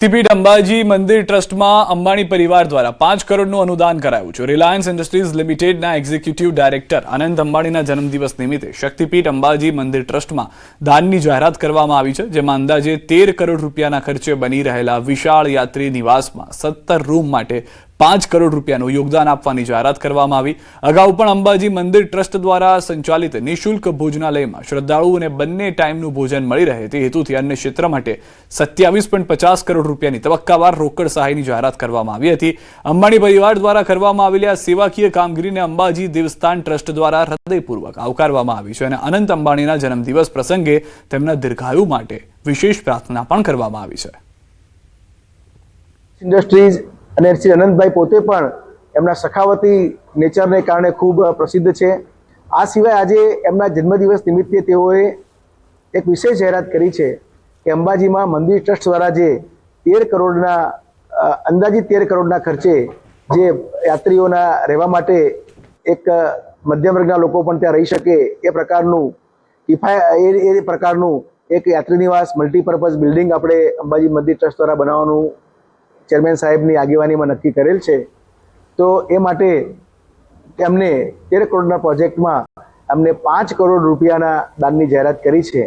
શક્તિપીઠ અંબાજી મંદિર ટ્રસ્ટમાં અંબાણી પરિવાર દ્વારા 5 કરોડનું અનુદાન કરાયું છે। રિલાયન્સ ઇન્ડસ્ટ્રીઝ લિમિટેડના એક્ઝિક્યુટિવ ડાયરેક્ટર અનંત અંબાણીના જન્મદિવસ નિમિત્તે શક્તિપીઠ અંબાજી મંદિર ટ્રસ્ટમાં દાનની જાહેરાત કરવામાં આવી છે, જેમાં અંદાજે 13 કરોડ રૂપિયાના ખર્ચે બની રહેલા વિશાળ યાત્રી નિવાસમાં 17 રૂમ માટે 5 કરોડ રૂપિયાનું યોગદાન આપવાની જાહેરાત કરવામાં આવી। અગાઉ પણ અંબાજી મંદિર ટ્રસ્ટ દ્વારા સંચાલિત નિઃશુલ્ક ભોજનાલયમાં શ્રદ્ધાળુઓને બંને ટાઈમનું ભોજન મળી રહે તે હેતુથી અન્ય ક્ષેત્ર માટે 27.50 કરોડ રૂપિયાની તબક્કાવાર રોકડ સહાયની જાહેરાત કરવામાં આવી હતી। અંબાણી પરિવાર દ્વારા કરવામાં આવેલી આ સેવાકીય કામગીરીને અંબાજી દેવસ્થાન ટ્રસ્ટ દ્વારા હૃદયપૂર્વક આવકારવામાં આવી છે અને અનંત અંબાણીના જન્મદિવસ પ્રસંગે તેમના દીર્ઘાયુ માટે વિશેષ પ્રાર્થના પણ કરવામાં આવી છે। ઇન્ડસ્ટ્રીઝ અને શ્રી અનંતભાઈ પોતે પણ એમના સખાવતી નેચરને કારણે ખૂબ પ્રસિદ્ધ છે। આ સિવાય આજે એમના જન્મદિવસ નિમિત્તે તેઓએ એક વિશેષ જાહેરાત કરી છે કે અંબાજીમાં મંદિર ટ્રસ્ટ દ્વારા જે 13 કરોડના અંદાજિત 13 કરોડના ખર્ચે જે યાત્રીઓના રહેવા માટે એક મધ્યમ વર્ગના લોકો પણ ત્યાં રહી શકે એ પ્રકારનું એક યાત્રી નિવાસ મલ્ટીપર્પઝ બિલ્ડિંગ આપણે અંબાજી મંદિર ટ્રસ્ટ દ્વારા બનાવવાનું ચેરમેન સાહેબની આગેવાનીમાં નક્કી કરેલ છે। તો એ માટે એમને 13 કરોડના પ્રોજેક્ટમાં અમને 5 કરોડ રૂપિયાના દાનની જાહેરાત કરી છે।